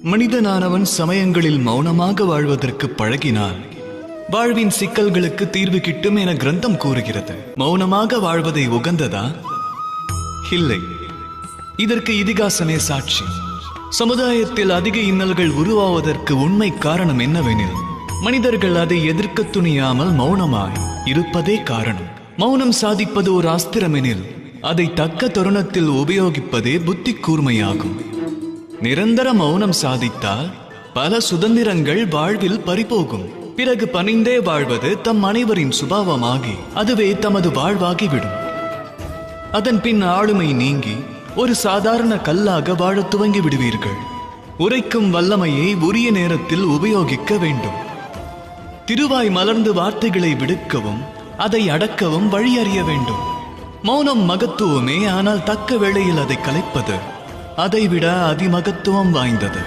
மனிதனானவன் சமயங்களில் மௌனமாக வாழ்வதற்கு பழகினான் வாழ்வின் சிக்கல்களுக்கு தீர்வு கிட்டும் என கிரந்தம் கூறுகிறது. மௌனமாக வாழ்வதை உகந்ததா? இல்லை. இதற்கு இதிகாசமே சாட்சி. சமுதாயத்தில் அதிக இன்னல்கள் உருவாவதற்கு உண்மை காரணம் என்னவெனில், மனிதர்கள் அதை எதிர்க்க துணியாமல் மௌனமாய் இருப்பதே காரணம். மௌனம் சாதிப்பது ஒரு அஸ்திரமெனில், அதை தக்க தருணத்தில் உபயோகிப்பதே புத்தி கூர்மையாகும். நிரந்தர மௌனம் சாதித்தால் பல சுதந்திரங்கள் வாழ்வில் பறிபோகும். பிறகு பணிந்தே வாழ்வது தம் அனைவரின் சுபாவமாகி அதுவே தமது வாழ்வாகிவிடும். அதன் பின் ஆளுமை நீங்கி ஒரு சாதாரண கல்லாக வாழத் துவங்கி விடுவீர்கள். உரைக்கும் வல்லமையை உரிய நேரத்தில் உபயோகிக்க வேண்டும். திருவாய் மலர்ந்து வார்த்தைகளை விடுக்கவும் அதை அடக்கவும் வழி அறிய வேண்டும். மௌனம் மகத்துவமே, ஆனால் தக்க வேளையில் அதை கலைப்பது அதைவிட அதிமகத்துவம் வாய்ந்தது.